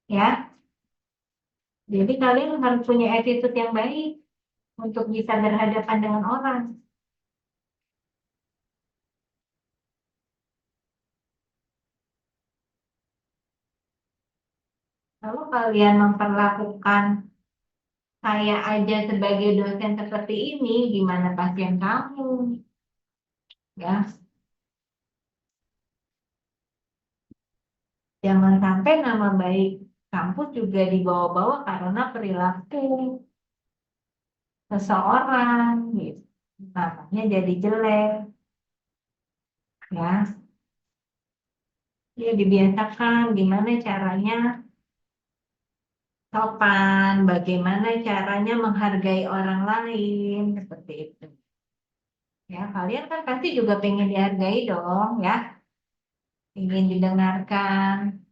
ya. Jadi kalian harus punya attitude yang baik untuk bisa berhadapan dengan orang. Kalau kalian memperlakukan saya aja sebagai dosen seperti ini, gimana pasien kamu? Ya, jangan sampai nama baik kampus juga dibawa-bawa karena perilaku seseorang, gitu. Namanya jadi jelek, ya. Ya dibiasakan gimana caranya sopan, bagaimana caranya menghargai orang lain, seperti itu. Ya, kalian kan pasti juga pengen dihargai dong, ya, ingin didengarkan.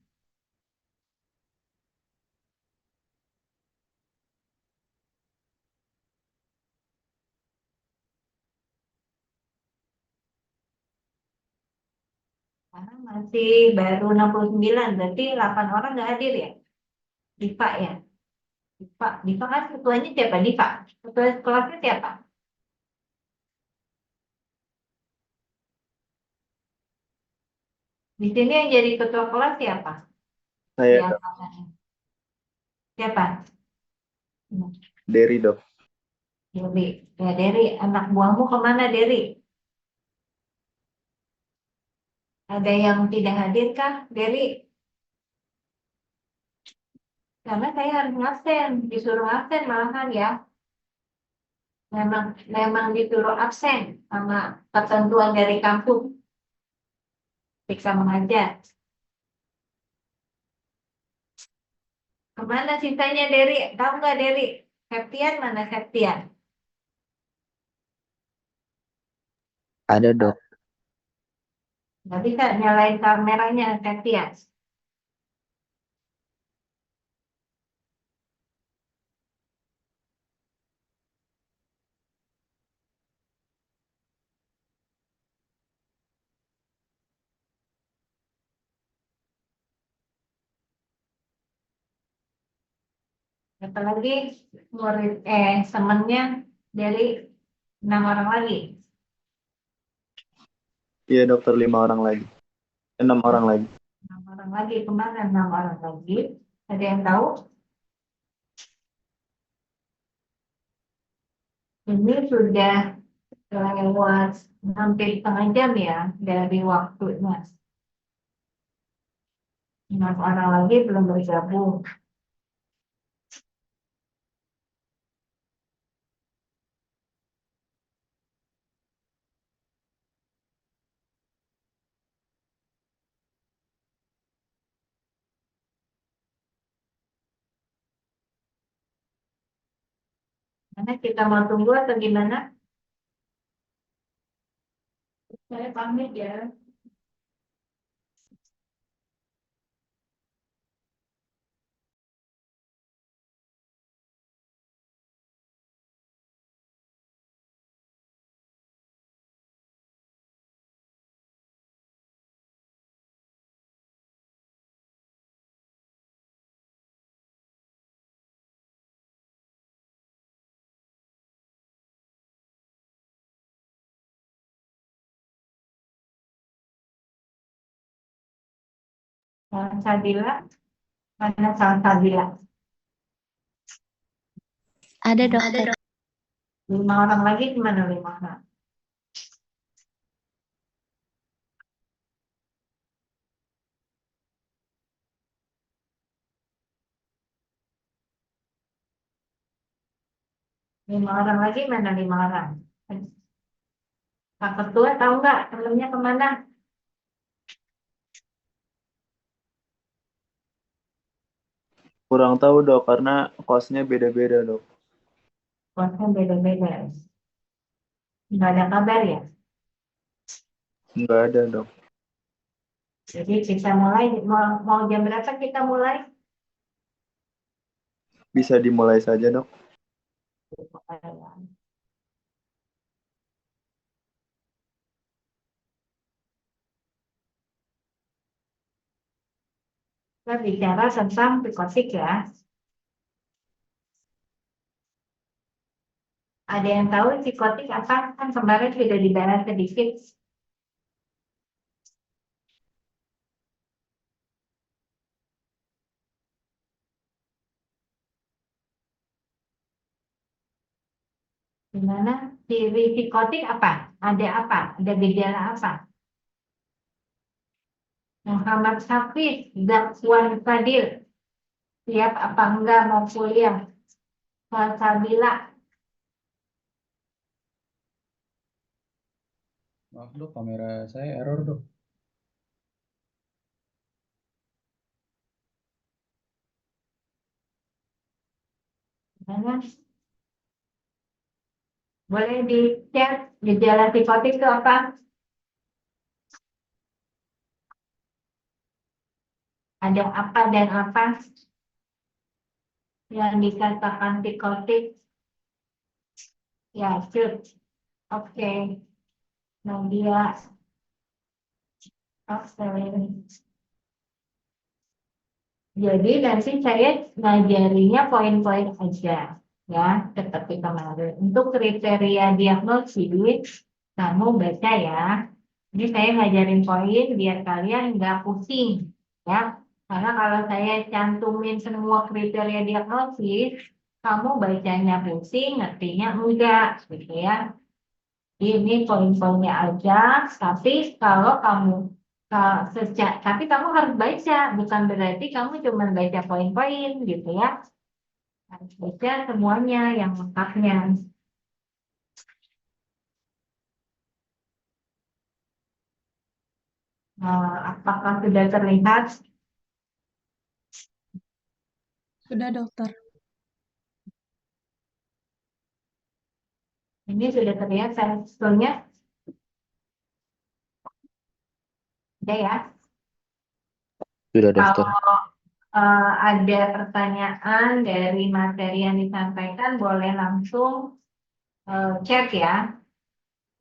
Karena masih baru 69, berarti 8 orang nggak hadir ya? Diva ya? Diva kan ketuanya siapa? Diva. Ketua kelasnya siapa? Di sini yang jadi ketua kelas siapa? Di Saya dok, angkatannya. Siapa? Derry dok. Dery. Ya, Dery. Anak buahmu kemana, Dery? Ada yang tidak hadir kah, Dery? Karena saya harus ngabsen, disuruh absen malahan ya. Memang memang disuruh absen sama ketentuan dari kampus. Periksa mengajar. Kemana sisanya, Dery? Tahu nggak, Dery? Septian mana Septian? Ada dok. Nggak bisa nyalain kameranya, Septian. Apalagi murid temennya dari 6 orang lagi. Iya dokter 5 orang lagi. 6 orang lagi. 6 orang lagi kemana? 6 orang lagi. Ada yang tahu? Ini sudah lewat hampir setengah jam ya dari waktunya. 6 orang lagi belum bergabung. Mana kita mau tunggu atau gimana? Saya pamit ya. Sabila, mana Sabila? Ada dokter. 5 orang lagi gimana 5 orang? Lima orang lagi mana 5 orang? Pak Ketua tahu nggak temennya kemana? Kurang tahu dok karena kosnya beda-beda dok. Kosnya beda-beda. Nggak ada kabar ya? Nggak ada dok. Jadi kita mulai, mau jam berapa kita mulai? Bisa dimulai saja dok. Kita bicara tentang psikotik ya. Ada yang tahu psikotik apa? Kan kemarin sudah dibahas sedikit. Gimana? Ciri psikotik apa? Ada apa? Ada gejala apa? Muhammad Hafiz, Zakwan Fadil, siap apa enggak mau kuliah? Salsabila, Maaf dok, kamera saya error dok. gimana? Boleh di chat gejala psikotik itu apa? Ada apa dan apa yang dikatakan psikotik? Ya, cut. Oke. Nadia, oke. Jadi nanti saya ngajarinya poin-poin aja, ya, seperti kemarin. Untuk kriteria diagnosis, kamu baca ya. Ini saya ngajarin poin biar kalian nggak pusing, ya. Karena kalau saya cantumin semua kriteria diagnosis, kamu bacanya pusing, ngertinya enggak, gitu ya. Ini poin-poinnya aja, tapi kalau kamu tapi kamu harus baca, bukan berarti kamu cuma baca poin-poin gitu ya. Harus baca semuanya yang lengkapnya. Apakah sudah terlihat? Sudah, dokter. Ini sudah terlihat sebetulnya, ada ya. Sudah dokter. Kalau ada pertanyaan dari materi yang disampaikan, boleh langsung chat ya.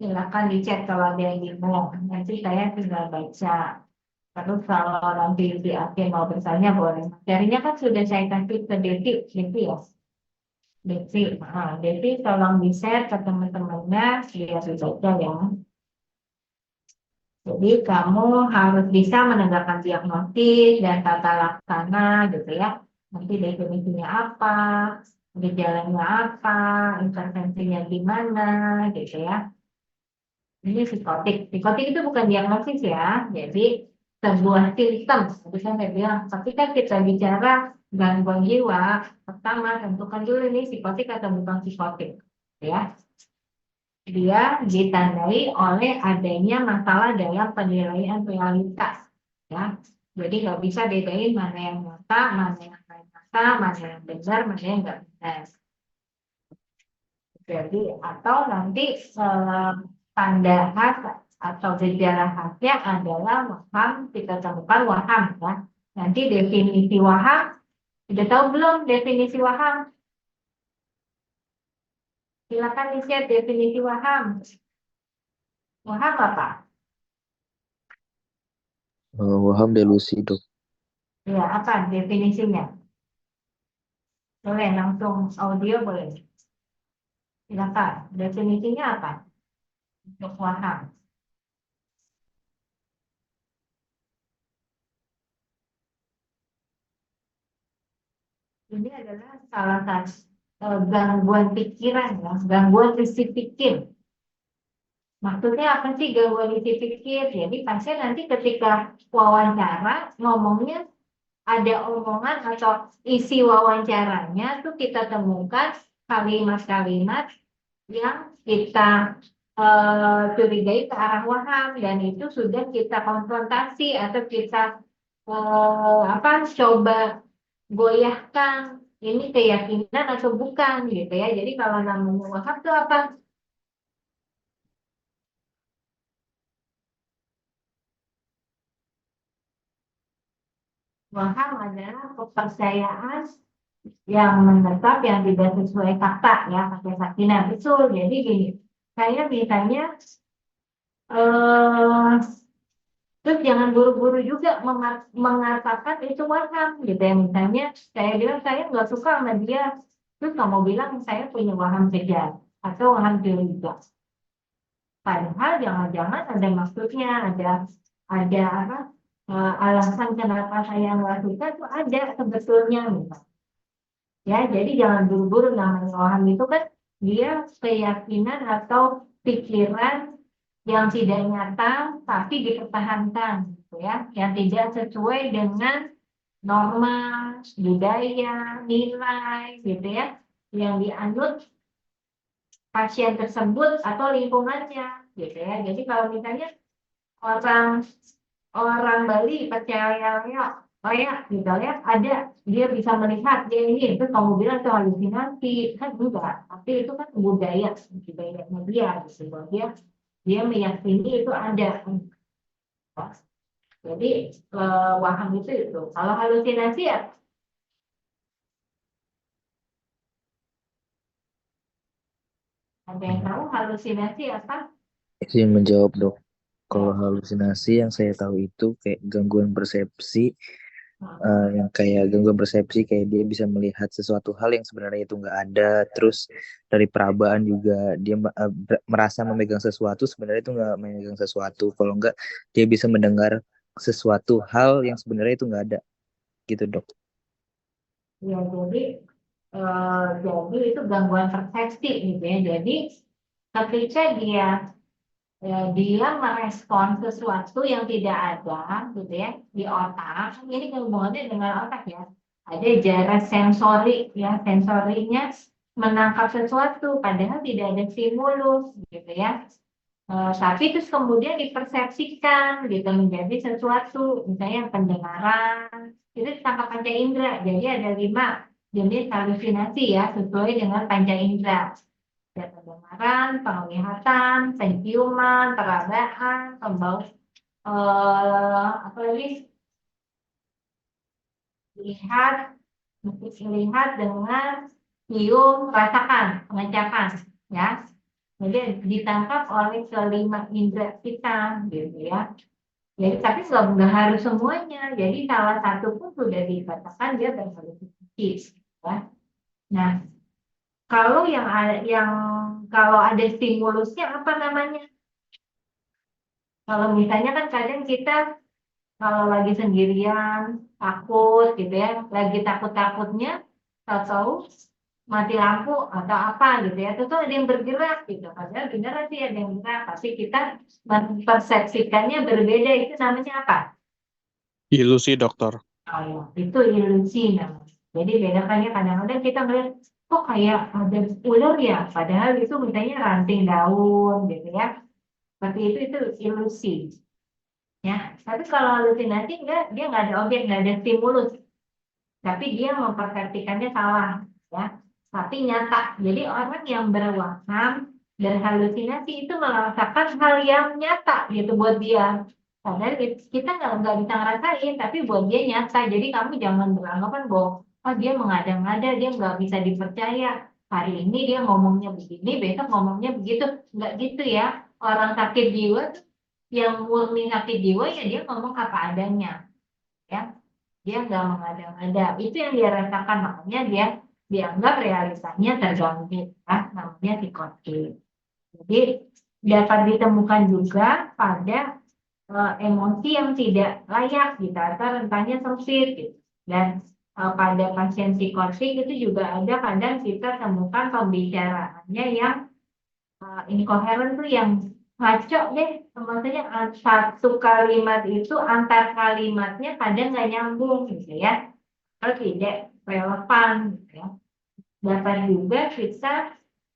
Silakan di chat kalau ada yang bingung. Nanti saya tinggal baca. Terus kalau nanti di akhir mau bertanya boleh. Materinya kan sudah saya kasih ke Devi ya. Devi tolong di-share ke teman-temannya biar dibaca ya. Jadi kamu harus bisa menegakkan diagnosis dan tata laksana gitu ya. Nanti definisinya apa, gejalanya apa, intervensinya gimana gitu ya. Ini psikotik. Psikotik itu bukan diagnosis ya. Jadi sebuah simptom. Tadi kan saya bilang, tapi kan kita bicara gangguan jiwa, pertama tentukan dulu ini psikotik atau bukan psikotik. Ya, dia ditandai oleh adanya masalah dalam penilaian realitas. Ya, jadi nggak bisa bedain mana yang nyata, mana yang nggak nyata, mana yang benar, mana yang nggak benar. Jadi atau nanti tanda khas atau gejala khasnya adalah waham, kita temukan waham ya. Nanti definisi waham, sudah tahu belum definisi waham? Silakan di-share definisi waham. Waham apa? Waham delusi dok. Ya, apa definisinya? Boleh langsung audio boleh. Silakan. Definisinya apa? Untuk waham. Ini adalah salah satu gangguan pikiran ya, gangguan isi pikir. Maksudnya apa sih gangguan isi pikir? Jadi pasien nanti ketika wawancara ngomongnya ada omongan atau isi wawancaranya tuh kita temukan kalimat-kalimat yang kita curigai ke arah waham dan itu sudah kita konfrontasi atau kita apa coba goyahkan ini keyakinan atau bukan gitu ya. Jadi kalau namanya waham itu apa? Waham adalah kepercayaan yang menetap yang tidak sesuai fakta ya pakai sakinan betul. Jadi gini, saya misalnya eh, Terus jangan buru-buru juga mengatakan itu waham gitu ya. Misalnya saya bilang saya nggak suka sama dia, terus kamu bilang saya punya waham kejar atau waham curiga. Padahal jangan-jangan ada maksudnya, ada apa alasan kenapa saya nggak suka itu ada sebetulnya gitu. Ya, jadi jangan buru-buru, namanya waham itu kan dia keyakinan atau pikiran yang tidak nyata tapi dipertahankan gitu ya, yang tidak sesuai dengan norma budaya, nilai gitu ya, yang dianut pasien tersebut atau lingkungannya gitu ya. Jadi kalau misalnya orang orang Bali percaya oh ya gitu ya, ada dia bisa melihat dia ini, itu kamu bilang itu halusinasi kan enggak, tapi itu kan budayanya dia gitu, bahwa dia meyakini itu ada. Jadi waham itu. Kalau halusinasi ya ada yang tahu halusinasi apa? Itu yang menjawab dok. Kalau halusinasi yang saya tahu itu kayak gangguan persepsi, yang kayak gangguan persepsi kayak dia bisa melihat sesuatu hal yang sebenarnya itu nggak ada. Terus dari perabaan juga dia merasa memegang sesuatu, sebenarnya itu nggak memegang sesuatu. Kalau nggak dia bisa mendengar sesuatu hal yang sebenarnya itu nggak ada, gitu dok. Ya, jadi itu gangguan persepsi gitu ya. Jadi ketika dia merespon sesuatu yang tidak ada gitu ya di otak, ini hubungannya dengan otak ya, ada jarak sensori ya, sensorinya menangkap sesuatu padahal tidak ada stimulus gitu ya. Tapi terus kemudian dipersepsikan gitu menjadi sesuatu, misalnya pendengaran itu ditangkap panca indera, jadi ada 5 jenis halusinasi ya sesuai dengan panca indera. Ada pendengaran, penglihatan, penciuman, perabaan, pembau, apa lagi, lihat, lihat, dengar, cium, rasakan, pengecapan, ya. Jadi ditangkap oleh kelima indera kita, gitu ya. Jadi tapi nggak harus semuanya. Jadi salah satu pun sudah dikatakan dia berhalusinasi, ya. Nah, kalau kalau ada stimulusnya apa namanya? Kalau misalnya kan kadang kita kalau lagi sendirian takut gitu ya, lagi takut-takutnya tahu-tahu mati lampu atau apa gitu ya, itu ada yang bergerak gitu, padahal beneran sih ada yang bergerak, tapi kita mempersepsikannya berbeda, itu namanya apa? Ilusi, dokter. Oh, ya, itu ilusi namanya. Jadi bedakannya kadang-kadang kita melihat kok kayak ada ular ya, padahal itu misalnya ranting daun gitu ya, seperti itu ilusi. Ya, tapi kalau halusinasi enggak, dia nggak ada objek, nggak ada stimulus, tapi dia mempersepsikannya salah, ya. Tapi nyata. Jadi orang yang berwaham dan halusinasi itu merasakan hal yang nyata gitu buat dia. Padahal kita nggak bisa ngerasain, tapi buat dia nyata. Jadi kamu jangan beranggapan bahwa oh dia mengada-ngada, dia nggak bisa dipercaya. Hari ini dia ngomongnya begini, besok ngomongnya begitu. Nggak gitu ya. Orang sakit jiwa yang murni sakit jiwa ya dia ngomong apa adanya, ya, dia nggak mengada-ngada, itu yang dia rasakan, makanya dia dianggap realitanya terganggu, ya, namanya psikotik. Jadi dapat ditemukan juga pada emosi yang tidak layak gitu atau rentannya sempit gitu. Dan pada pasien psikotik itu juga ada kadang kita temukan pembicaraannya yang incoherent tuh, yang ngaco deh, maksudnya satu kalimat itu antar kalimatnya kadang nggak nyambung gitu ya, atau tidak relevan gitu ya. Dapat juga kita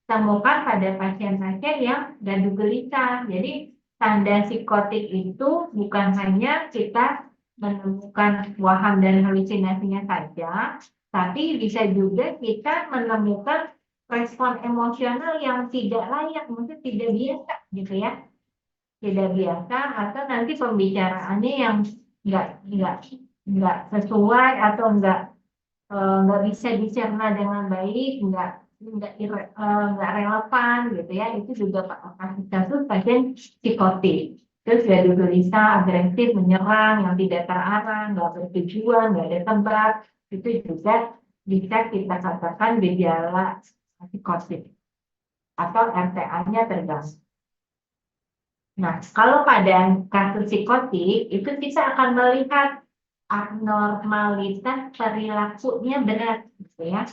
temukan pada pasien-pasien yang gaduh gelisah. Jadi tanda psikotik itu bukan hanya kita menemukan waham dan halusinasinya saja, tapi bisa juga kita menemukan respon emosional yang tidak layak, mungkin tidak biasa gitu ya, tidak biasa, atau nanti pembicaraannya yang nggak sesuai atau nggak bisa dicerna dengan baik, nggak relevan gitu ya, itu juga kasus pasien psikotik. Terus gaduh gelisah, agresif, menyerang, yang tidak terarah, nggak bertujuan, nggak ada tempat, itu juga bisa kita katakan gejala psikotik atau RTA-nya terganggu. Nah, kalau pada kasus psikotik, itu kita akan melihat abnormalitas perilakunya berat, gitu ya.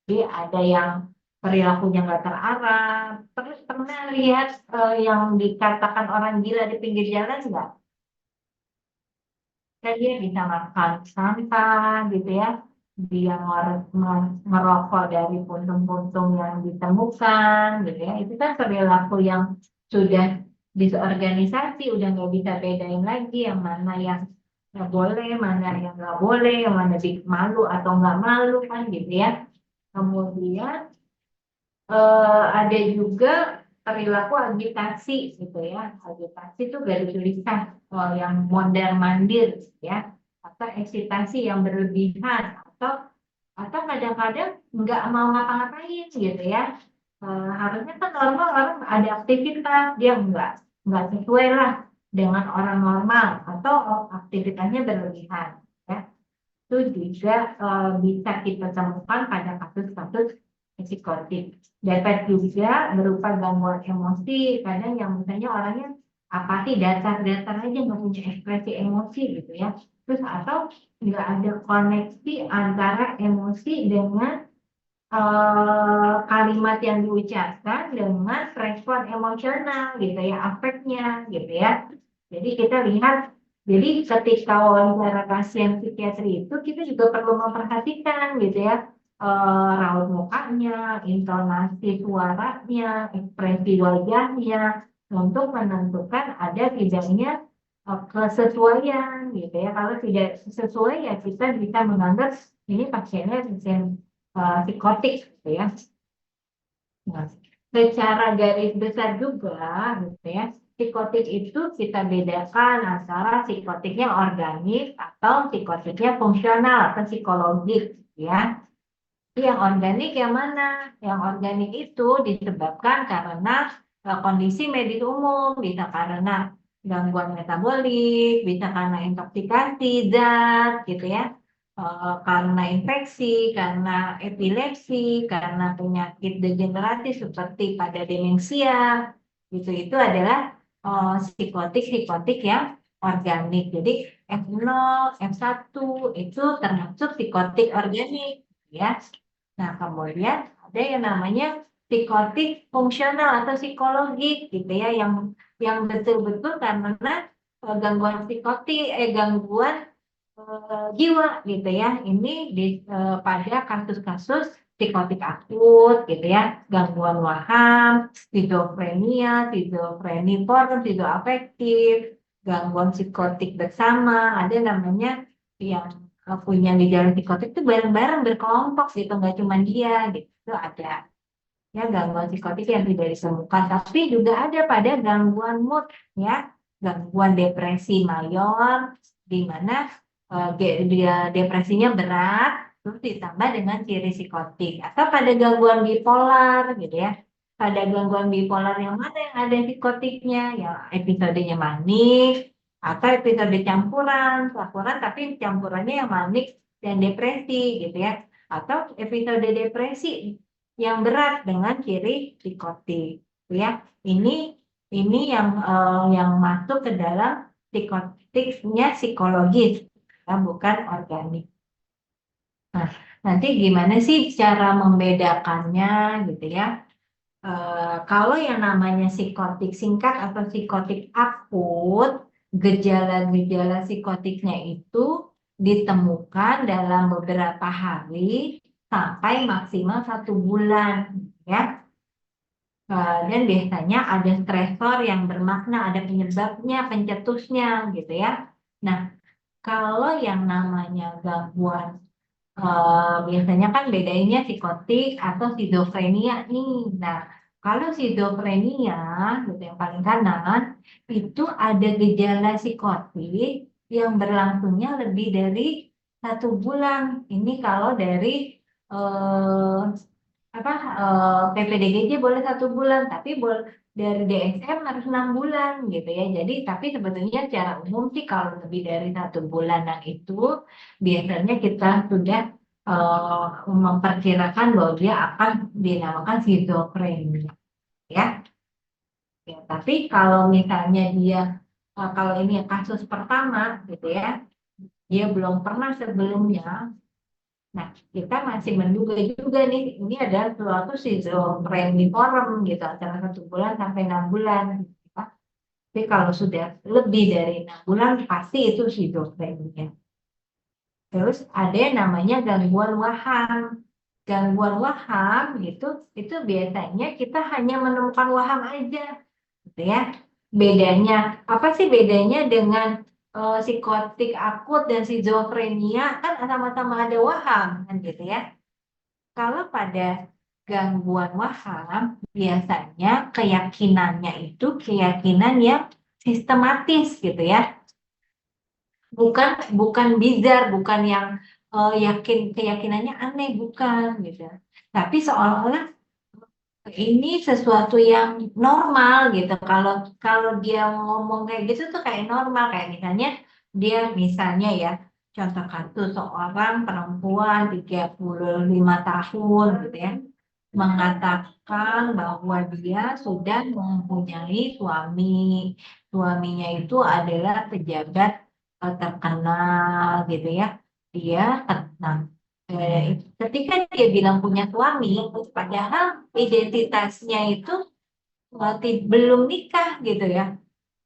Jadi ada yang perilakunya nggak terarah. Pernah lihat yang dikatakan orang gila di pinggir jalan nggak? Kan dia bisa makan sampah gitu ya. Dia ngerokok dari puntung-puntung yang ditemukan gitu ya. Itu kan perilaku yang sudah disorganisasi, udah nggak bisa bedain lagi yang mana yang nggak boleh, mana yang nggak boleh, yang mana malu atau nggak malu kan gitu ya. Kemudian ada juga perilaku agitasi gitu ya. Agitasi itu garis tulisan yang mondar-mandir ya, atau eksitasi yang berlebihan, atau kadang-kadang nggak mau ngapa-ngapain gitu ya. Harusnya kan normal orang ada aktivitas, dia nggak sesuai lah dengan orang normal atau aktivitasnya berlebihan ya. Itu juga bisa kita temukan pada kasus-kasus psikotik. Dapat juga berupa gangguan emosi, kadang yang misalnya orangnya apati, datar-datar aja, nggak punya ekspresi emosi gitu ya. Terus atau nggak ada koneksi antara emosi dengan kalimat yang diucapkan dengan respon emosional gitu ya, afeknya gitu ya. Jadi kita lihat, jadi ketika wawancara pasien psikiatri itu kita juga perlu memperhatikan gitu ya, raut mukanya, intonasi suaranya, ekspresi wajahnya untuk menentukan ada tidaknya kesesuaian gitu ya. Kalau tidak sesuai ya kita bisa menganggap ini pasiennya pasien psikotik gitu ya. Nah, secara garis besar juga gitu ya, psikotik itu kita bedakan antara psikotiknya organik atau psikotiknya fungsional atau psikologis ya. Yang organik yang mana? Yang organik itu disebabkan karena kondisi medis umum, bisa karena gangguan metabolik, bisa karena intoksikasi zat gitu ya, karena infeksi, karena epilepsi, karena penyakit degeneratif seperti pada demensia, itu adalah psikotik yang organik. Jadi F0, F1 itu termasuk psikotik organik ya. Nah, kemudian ada yang namanya psikotik fungsional atau psikologis gitu ya, yang betul-betul karena gangguan gangguan jiwa gitu ya. Ini pada kasus-kasus psikotik akut gitu ya, gangguan waham, skizofrenia, skizofreniform, skizoafektif, gangguan psikotik bersama, ada namanya yang punya gejala psikotik itu bareng-bareng berkelompok gitu, nggak cuma dia gitu. Itu ada ya gangguan psikotik yang tidak ditemukan, tapi juga ada pada gangguan mood ya, gangguan depresi mayor di mana dia depresinya berat terus ditambah dengan ciri psikotik, atau pada gangguan bipolar gitu ya. Pada gangguan bipolar yang mana yang ada psikotiknya, ya episodenya manik atau episode campuran tapi campurannya yang manik dan depresi gitu ya, atau episode depresi yang berat dengan ciri psikotik ya. Ini yang masuk ke dalam psikotiknya psikologis ya, bukan organik. Nah, nanti gimana sih cara membedakannya gitu ya? Kalau yang namanya psikotik singkat atau psikotik akut, gejala-gejala psikotiknya itu ditemukan dalam beberapa hari sampai maksimal 1 bulan ya. Dan biasanya ada stresor yang bermakna, ada penyebabnya, pencetusnya gitu ya. Nah, kalau yang namanya gangguan biasanya kan bedainnya psikotik atau skizofrenia nih. Nah, kalau skizofrenia gitu yang paling kanan itu ada gejala psikotik yang berlangsungnya lebih dari 1 bulan. Ini kalau dari PPDGJ boleh 1 bulan, tapi dari DSM harus 6 bulan gitu ya. Jadi tapi sebetulnya secara umum sih kalau lebih dari 1 bulanan itu biasanya kita sudah memperkirakan bahwa dia akan dinamakan skizofrenia ya. Ya, tapi kalau misalnya dia kalau ini kasus pertama gitu ya, dia belum pernah sebelumnya. Nah, kita masih menduga juga nih, ini adalah suatu schizophreniform gitu, antara 1 bulan sampai 6 bulan. Gitu. Tapi kalau sudah lebih dari 6 bulan, pasti itu schizophrenia. Terus ada yang namanya gangguan waham. Gangguan waham gitu, itu biasanya kita hanya menemukan waham aja, gitu ya. Bedanya, apa sih bedanya dengan psikotik akut dan skizofrenia? Kan sama-sama ada waham, kan gitu ya. Kalau pada gangguan waham, biasanya keyakinannya itu keyakinan yang sistematis gitu ya. Bukan bizar, bukan yang keyakinannya aneh, bukan gitu. Tapi seolah-olah ini sesuatu yang normal gitu. Kalau dia ngomong kayak gitu tuh kayak normal, kayak dia misalnya ya, contoh kasus seorang perempuan 35 tahun gitu ya, mengatakan bahwa dia sudah mempunyai suami. Suaminya itu adalah pejabat terkenal gitu ya. Dia tenang. Ketika dia bilang punya suami, padahal identitasnya itu belum nikah gitu ya.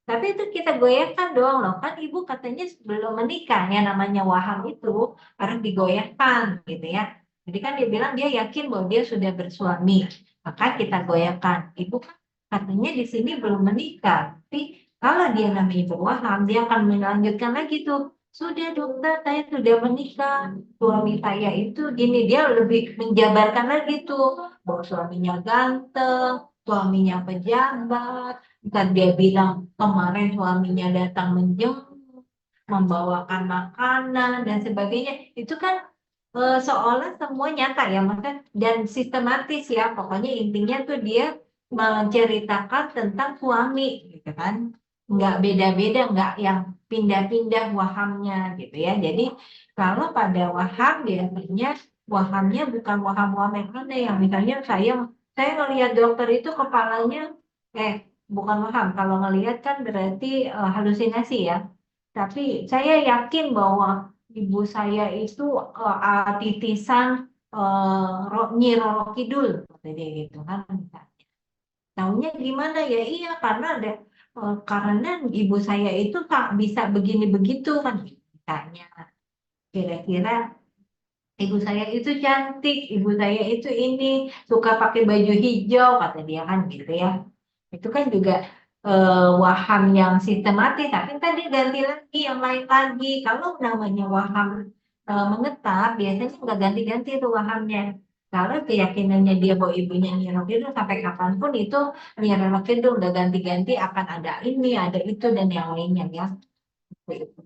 Tapi itu kita goyahkan dong loh, kan ibu katanya belum menikah, ya namanya waham itu harus digoyahkan gitu ya. Jadi kan dia bilang dia yakin bahwa dia sudah bersuami, maka kita goyahkan. Ibu kan katanya di sini belum menikah, tapi kalau dia namanya berwaham, dia akan melanjutkan lagi tuh. Sudah dokter, saya sudah menikah, suami saya itu gini, dia lebih menjabarkan lagi tuh bahwa suaminya ganteng, suaminya pejabat. Dan dia bilang kemarin suaminya datang menjenguk, membawakan makanan dan sebagainya. Itu kan seolah semua nyata ya, maksudnya dan sistematis ya. Pokoknya intinya tuh dia menceritakan tentang suami, gitu kan. Nggak beda-beda, nggak yang pindah-pindah wahamnya gitu ya. Jadi kalau pada waham biasanya wahamnya bukan waham-waham yang aneh, yang misalnya saya ngelihat dokter itu kepalanya bukan waham, kalau ngelihat kan berarti halusinasi ya. Tapi saya yakin bahwa ibu saya itu titisan Nyi Roro Kidul, kata dia gitu kan. Taunya gimana ya? Iya, karena ibu saya itu tak bisa begini begitu kan ditanya. Kira-kira ibu saya itu cantik, ibu saya itu ini suka pakai baju hijau, kata dia kan gitu ya. Itu kan juga waham yang sistematis, tapi tadi ganti lagi yang lain lagi. Kalau namanya waham menetap, biasanya nggak ganti-ganti itu wahamnya. Kalau keyakinannya dia bahwa ibunya Nyi Roro Kidul sampai kapanpun itu Nyi Roro Kidul udah ganti-ganti akan ada ini, ada itu dan yang lainnya ya. Seperti itu.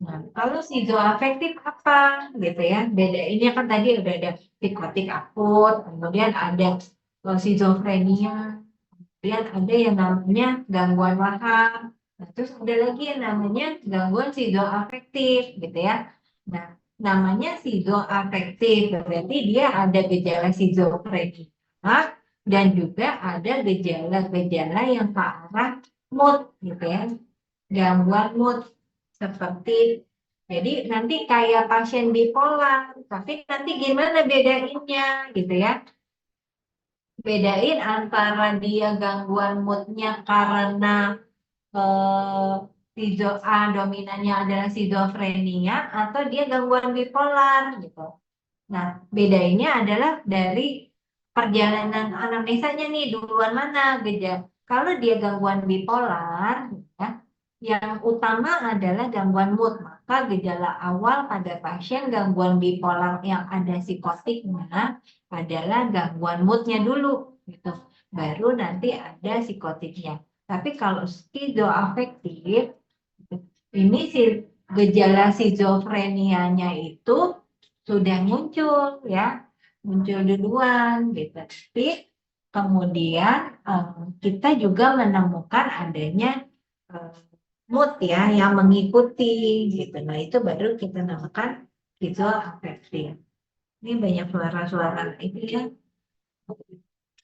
Nah, kalau skizoafektif apa gitu ya? Beda ini kan tadi udah ada psikotik akut, kemudian ada skizofrenia, kemudian ada yang namanya gangguan waham. Nah, terus ada lagi yang namanya gangguan skizoafektif gitu ya. Nah, namanya skizoafektif berarti dia ada gejala skizofrenia dan juga ada gejala-gejala yang ke arah mood gitu ya. Gangguan mood seperti jadi nanti kayak pasien bipolar, tapi nanti gimana bedainnya gitu ya? Bedain antara dia gangguan moodnya karena dominannya adalah skizofrenia atau dia gangguan bipolar gitu. Nah, bedainnya adalah dari perjalanan anamnesanya nih, duluan mana gejala. Kalau dia gangguan bipolar, ya, yang utama adalah gangguan mood. Maka gejala awal pada pasien gangguan bipolar yang ada psikotiknya adalah gangguan moodnya dulu, gitu. Baru nanti ada psikotiknya. Tapi kalau skizoafektif, ini gejala skizofrenianya itu sudah muncul ya, muncul duluan gitu. Tapi kemudian kita juga menemukan adanya mood ya yang mengikuti gitu. Nah itu baru kita namakan visual affective. Ini banyak suara-suara itu ya.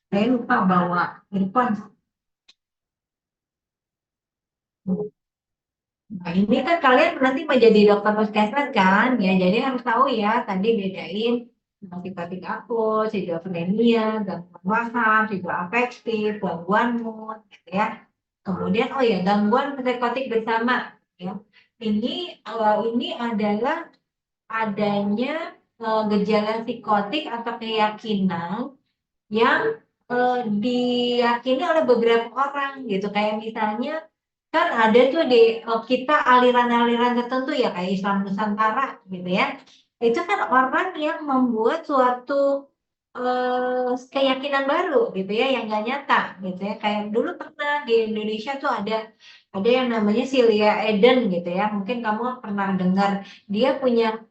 Saya lupa bawa earphone. Nah, ini kan kalian nanti menjadi dokter puskesmas kan, ya. Jadi harus tahu ya, tadi bedain psikotik akut, skizofrenia, gangguan waham, psikoafektif, gangguan mood, gitu ya. Kemudian, oh ya, gangguan psikotik bersama, ya. Ini adalah adanya gejala psikotik atau keyakinan yang diyakini oleh beberapa orang gitu. Kayak misalnya kan ada tuh di kita aliran-aliran tertentu ya kayak Islam Nusantara gitu ya. Itu kan orang yang membuat suatu keyakinan baru gitu ya yang nggak nyata gitu ya. Kayak dulu pernah di Indonesia tuh ada yang namanya Celia Eden gitu ya. Mungkin kamu pernah dengar dia punya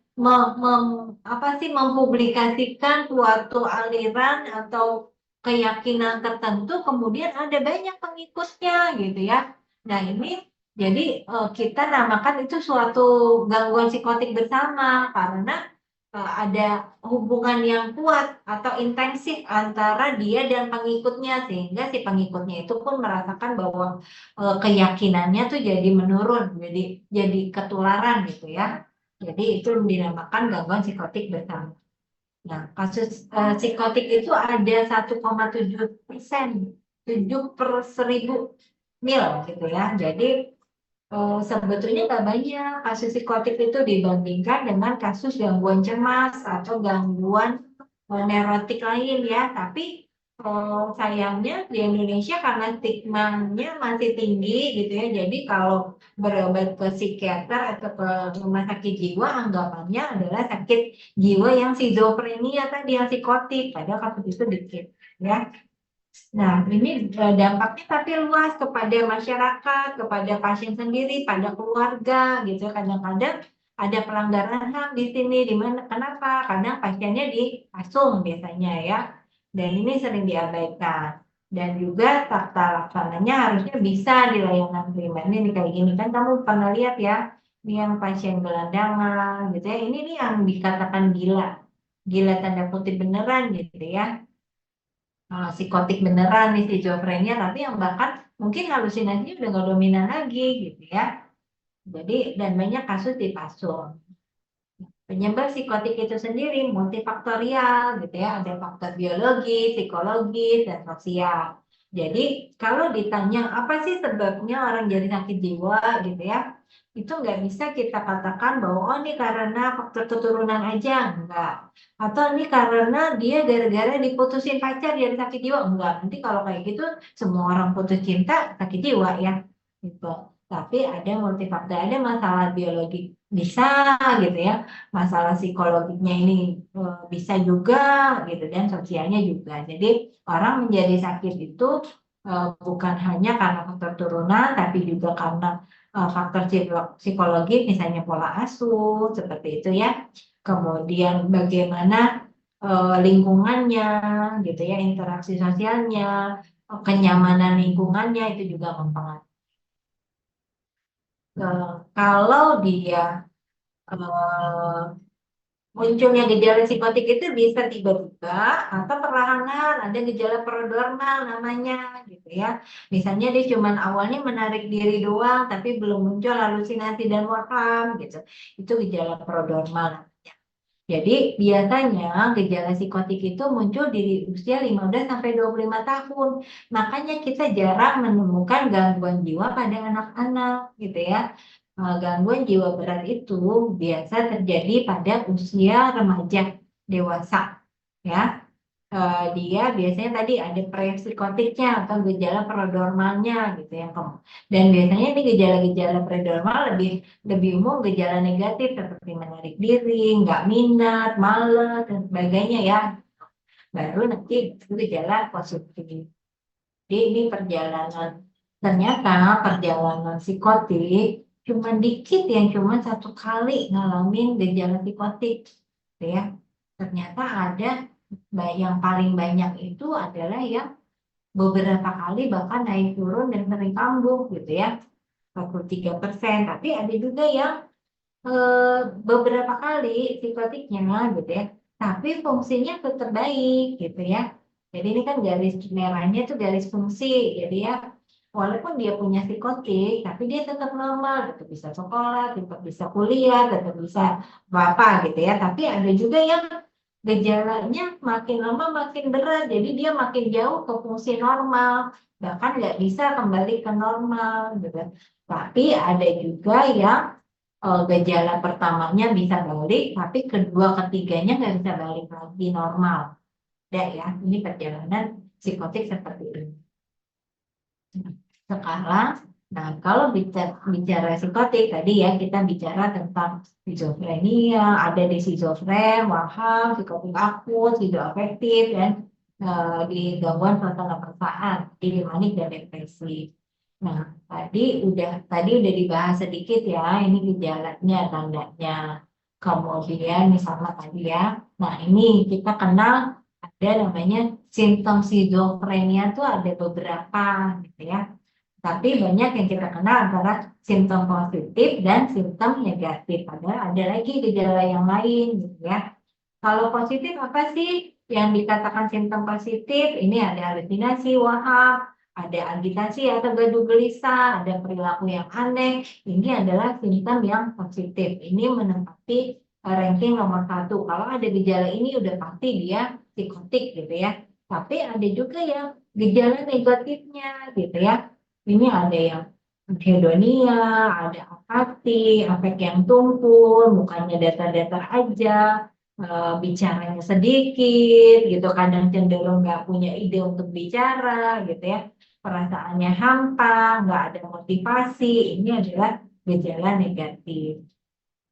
apa sih mempublikasikan suatu aliran atau keyakinan tertentu kemudian ada banyak pengikutnya gitu ya. Nah, ini jadi kita namakan itu suatu gangguan psikotik bersama karena ada hubungan yang kuat atau intensif antara dia dan pengikutnya sehingga si pengikutnya itu pun merasakan bahwa keyakinannya tuh jadi menurun, jadi ketularan gitu ya. Jadi itu dinamakan gangguan psikotik bersama. Nah, kasus psikotik itu ada 1,7%, 7/1000 mil gitu ya. Jadi sebetulnya nggak banyak kasus psikotik itu dibandingkan dengan kasus gangguan cemas atau gangguan neurotik lain ya. Tapi sayangnya di Indonesia karena stigmanya masih tinggi gitu ya. Jadi kalau berobat ke psikiater atau ke rumah sakit jiwa anggapannya adalah sakit jiwa yang skizofrenia tadi yang psikotik. Padahal kasus itu dikit ya. Nah, ini dampaknya tapi luas kepada masyarakat, kepada pasien sendiri, pada keluarga, gitu. Kadang-kadang ada pelanggaran HAM di sini, di mana? Kenapa? Kadang pasiennya dipasung biasanya ya, dan ini sering diabaikan. Dan juga tata laksananya harusnya bisa di layanan primer ini kayak gini kan kamu pernah lihat ya, ini yang pasien gelandangan, gitu ya. Ini nih yang dikatakan gila tanda kutip beneran gitu ya. Psikotik beneran nih skizofrenia tapi yang bahkan mungkin halusinasinya udah nggak dominan lagi gitu ya. Jadi dan banyak kasus dipasung. Penyebab psikotik itu sendiri multifaktorial gitu ya, ada faktor biologi, psikologis dan sosial. Jadi kalau ditanya apa sih sebabnya orang jadi sakit jiwa gitu ya, itu nggak bisa kita katakan bahwa oh ini karena faktor keturunan aja, enggak. Atau ini karena dia gara-gara diputusin pacar jadi sakit jiwa, enggak. Nanti kalau kayak gitu semua orang putus cinta sakit jiwa ya, gitu. Tapi ada multifaktor, ada masalah biologi bisa gitu ya, masalah psikologinya ini bisa juga gitu dan sosialnya juga. Jadi orang menjadi sakit itu bukan hanya karena faktor turunan, tapi juga karena faktor psikologi, misalnya pola asuh, seperti itu ya. Kemudian bagaimana lingkungannya, gitu ya, interaksi sosialnya, kenyamanan lingkungannya itu juga mempengaruhi. Kalau dia munculnya gejala psikotik itu bisa tiba-tiba atau perlahan ada gejala prodromal namanya gitu ya. Misalnya dia cuma awalnya menarik diri doang tapi belum muncul halusinasi dan waham gitu. Itu gejala prodromal namanya. Jadi biasanya gejala psikotik itu muncul di usia 15 sampai 25 tahun. Makanya kita jarang menemukan gangguan jiwa pada anak-anak gitu ya. Gangguan jiwa berat itu biasa terjadi pada usia remaja dewasa ya. Dia biasanya tadi ada prepsikotiknya atau gejala prodromalnya gitu ya. Dan biasanya ini gejala-gejala prodromal lebih umum gejala negatif seperti menarik diri, nggak minat, malas dan sebagainya ya. Baru nanti itu gejala positif. Jadi ini ternyata perjalanan psikotik cuma dikit yang cuma 1 kali ngalamin gejala psikotik gitu ya. Ternyata ada yang paling banyak itu adalah yang beberapa kali bahkan naik turun dan sering kambuh gitu ya, 43%. Tapi ada juga yang beberapa kali psikotiknya gitu ya, tapi fungsinya tetap baik gitu ya. Jadi ini kan garis merahnya tuh garis fungsi, jadi ya walaupun dia punya psikotik, tapi dia tetap normal, tetap bisa sekolah, tetap bisa kuliah, tetap bisa apa gitu ya. Tapi ada juga yang gejalanya makin lama makin berat, jadi dia makin jauh ke fungsi normal, bahkan nggak bisa kembali ke normal gitu. Tapi ada juga yang gejala pertamanya bisa balik, tapi kedua ketiganya nggak bisa balik lagi normal. Ya, ya, ini perjalanan psikotik seperti ini. Sekarang, nah kalau bicara psikotik tadi ya kita bicara tentang skizofrenia, ada di skizofren, waham, psikotik akut, skizoafektif, dan di gangguan suasana perasaan, di manik dan depresi. Nah, tadi udah dibahas sedikit ya, ini gejalanya, tandanya. Kemudian misalnya tadi ya, nah ini kita kenal ada namanya simptom skizofrenia tuh ada beberapa gitu ya. Tapi banyak yang kita kenal antara simptom positif dan simptom negatif. Padahal ada lagi gejala yang lain gitu ya. Kalau positif apa sih yang dikatakan simptom positif? Ini ada halusinasi, waham, ada agitasi atau gaduh gelisah, ada perilaku yang aneh. Ini adalah simptom yang positif. Ini menempati ranking nomor 1. Kalau ada gejala ini udah pasti dia psikotik gitu ya. Tapi ada juga yang gejala negatifnya gitu ya. Ini ada yang hedonia, ada apati, afek yang tumpul, mukanya datar-datar aja, bicaranya sedikit gitu, kadang cenderung nggak punya ide untuk bicara gitu ya, perasaannya hampa, nggak ada motivasi. Ini adalah gejala negatif.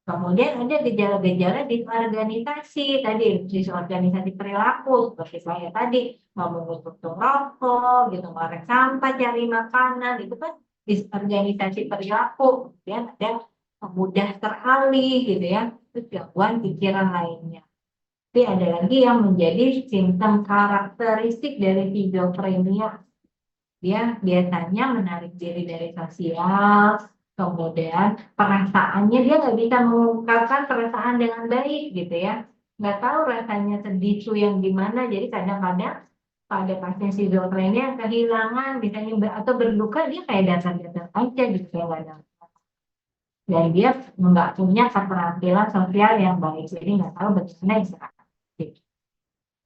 Kemudian ada gejala-gejala disorganisasi, tadi disorganisasi perilaku seperti saya tadi mau mengutuk rokok gitu, ngorek sampah, cari makanan, itu kan disorganisasi perilaku. Kemudian ada mudah teralih gitu ya, terus gangguan pikiran lainnya. Tapi ada lagi yang menjadi simptom karakteristik dari skizofrenia. Dia biasanya menarik diri dari sosial, kemudian perasaannya dia nggak bisa mengungkapkan perasaan dengan baik gitu ya. Nggak tahu rasanya sedih itu yang gimana, jadi kadang-kadang pada pasien skizofrenia kehilangan misalnya atau berduka, dia kayak datar-datar aja gitu ya kadang. Dan dia nggak punya keterampilan sosial yang baik, jadi nggak tahu bagaimana interaksi.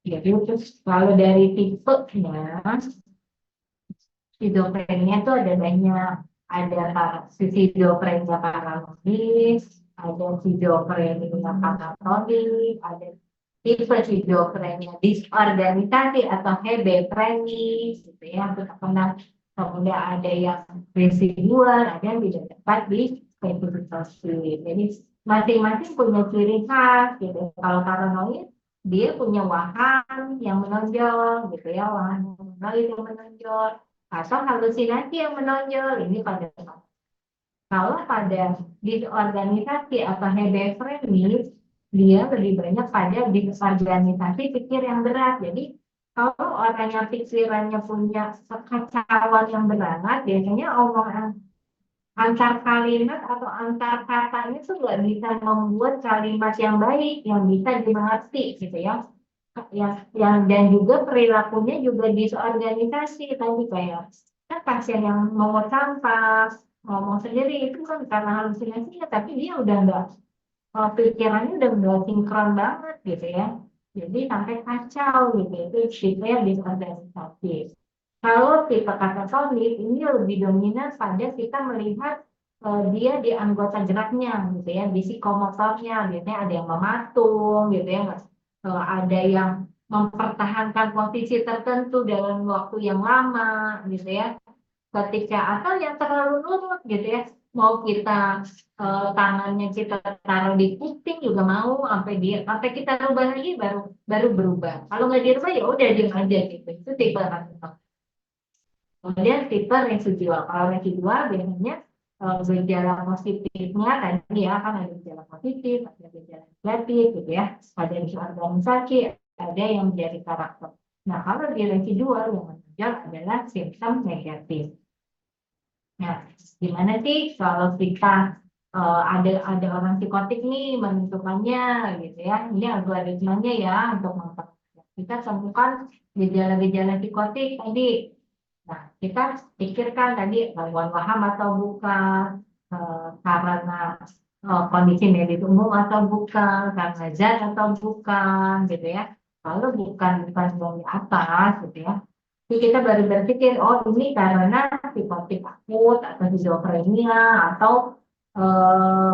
Jadi terus kalau dari tipenya skizofrenia itu ada banyak, ada skizofrenia paranoid, ada skizofrenia katatonik, ada tipe skizofrenia disorganisasi atau hebefrenia gitu ya, kemudian ada yang residual, ada yang tidak dapat dispesifikasi. Jadi masing-masing punya ciri khas gitu. Kalau paranoid dia punya waham yang menonjol gitu ya, waham yang menonjol atau halusinasi yang menonjol. Ini pada kalau pada disorganisasi atau hebefrenia, dia lebih banyak pada disorganisasi pikir yang berat. Jadi kalau orang yang pikirannya punya kekacauan yang berat, biasanya omongan antar kalimat atau antar katanya tuh nggak bisa membuat kalimat yang baik, yang bisa dimengerti gitu ya. Yang dan juga perilakunya juga disorganisasi tadi, kayak kan pasien yang mau sampah ngomong sendiri itu kan karena halusinasinya, tapi dia udah nggak pikirannya udah nggak sinkron banget gitu ya, jadi sampai kacau gitu. Itu tipe yang disorganisasi. Kalau tipe katatonik ini lebih dominan pada kita melihat dia di anggota geraknya gitu ya, di psikomotornya, biasanya ada yang mematung gitu ya, ada yang mempertahankan posisi tertentu dalam waktu yang lama gitu ya, ketika atau yang terlalu nurut gitu ya, mau kita tangannya kita taruh di kuping juga mau, sampai kita rubah lagi baru berubah. Kalau nggak dirubah ya udah diam aja gitu. Itu tipe katatonik. Kemudian tipe residual. Kalau residual biasanya gejala positifnya tadi ya kan ada gejala positif, ada gejala negatif gitu ya. Ada disorganisasi, ada yang menjadi karakter. Nah kalau di residual yang menonjol adalah simptom negatif. Nah, gimana sih kalau kita ada orang psikotik nih menentukannya gitu ya. Ini algoritmanya ya untuk kita temukan gejala-gejala psikotik tadi. Nah, kita pikirkan tadi gangguan paham atau bukan, karena kondisi medis umum atau bukan, karena zat atau bukan, gitu ya. Kalau bukan dari atas, gitu ya. Jadi kita baru berpikir, oh ini karena psikotik akut atau schizofrenia atau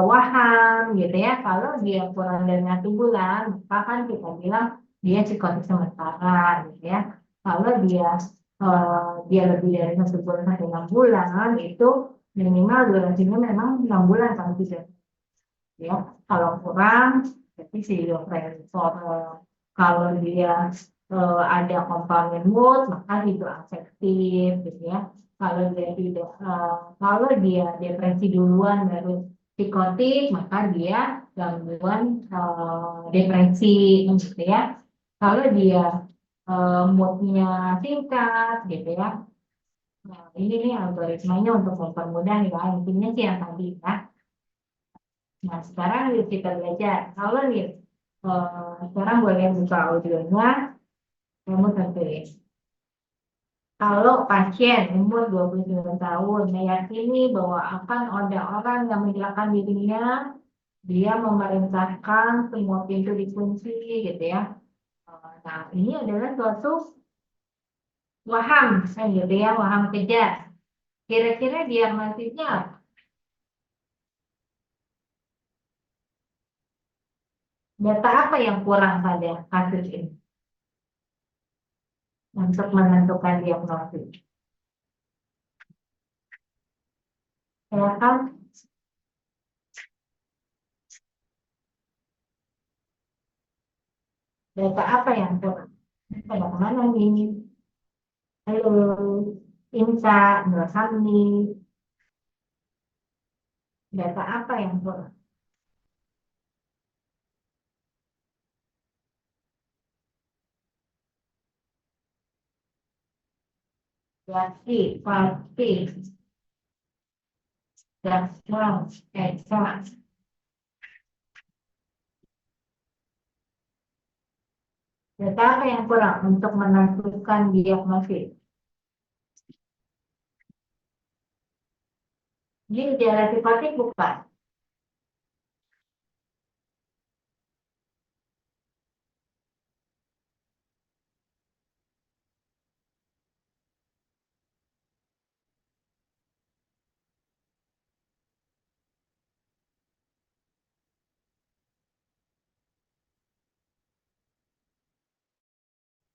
waham, gitu ya. Kalau dia kurang dari 1 bulan, maka kan kita bilang dia psikotik sementara, gitu ya. Kalau dia lebih dari 1 bulan sampai 6 bulan, itu minimal durasinya memang 6 bulan kan tidak ya. Kalau kurang berarti schizofrenia. Kalau dia ada komponen mood maka hiperaktif gitu ya. Kalau dia depresi duluan baru psikotik maka dia gangguan depresi gitu ya. Kalau dia moodnya singkat gitu ya. Nah, ini nih algoritmanya untuk mempermudah ya. Intinya sih yang tadi ya. Nah, sekarang yuk kita belajar. Kalau nih, sekarang boleh buka audionya, kamu tentuin. Kalau pasien umur 29 tahun meyakini bahwa akan ada orang yang mencelakakan dirinya, dia memerintahkan semua pintu dikunci gitu ya. Nah, ini adalah suatu waham, kan gitu ya, waham kejar. Kira-kira diagnosisnya apa? Data apa yang kurang pada kasus ini untuk menentukan diagnosis? Ya kan? Data apa yang kurang? Pada kemana ini? Halo, Insa, Nurhani. Data apa yang kurang? Berarti, pasti, dasar, Esa. Data apa yang kurang untuk menentukan diagnosis? Ini gejala psikotik bukan?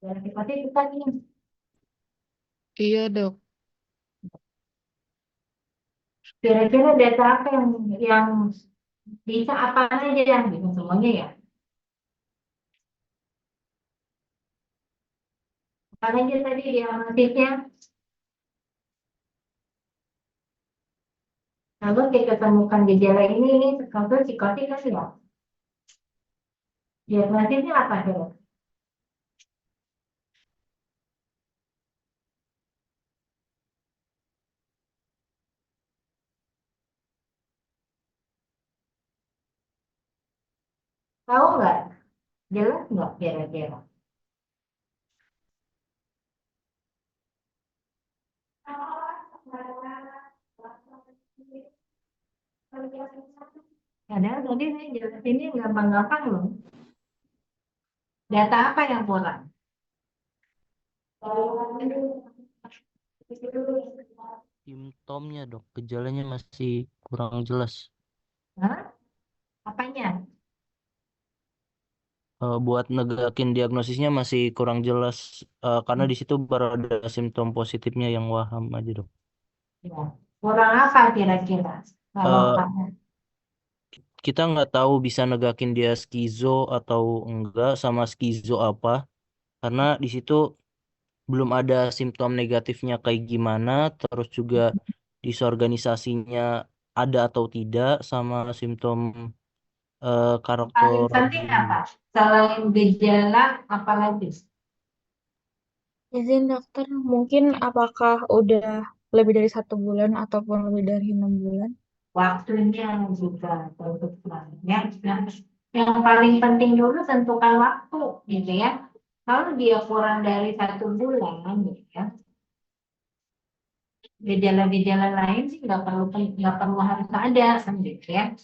Gejala psikotik bukan ini. Iya, Dok. Kira-kira data apa yang bisa apa aja yang bisa semuanya ya? Apa aja tadi diagnosisnya? Lalu kita temukan gejala ini kalau psikotik kan ya? Diagnosisnya apa coba? Tahu nggak? Jelas nggak kira-kira? Padahal tadi saya jelas ini gampang-gampang loh. Data apa yang kurang? Simptomnya dok, gejalanya masih kurang jelas. Hah? Apanya? Buat negakin diagnosisnya masih kurang jelas karena di situ baru ada simptom positifnya yang waham aja dok. Ya. Kurang apa kira-kira? Kalau Eh, kamu Kita nggak tahu bisa negakin dia skizo atau enggak sama skizo apa karena di situ belum ada simptom negatifnya kayak gimana, terus juga disorganisasinya ada atau tidak sama simptom karakter paling penting apa? Selain gejala, apa lagi? Izin dokter, mungkin apakah udah lebih dari 1 bulan ataupun lebih dari 6 bulan? Waktunya juga tentukan. Yang paling penting dulu tentukan waktu, gitu ya. Kalau dia kurang dari 1 bulan, gitu ya, gejala-gejala lain sih nggak perlu harus ada, kan gitu ya.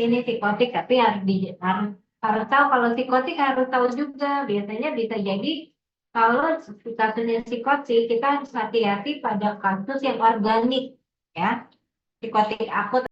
Ini psikotik, tapi harus tahu kalau psikotik harus tahu juga. Biasanya bisa jadi kalau kasusnya psikotik kita harus hati-hati pada kasus yang organik, ya. Psikotik akut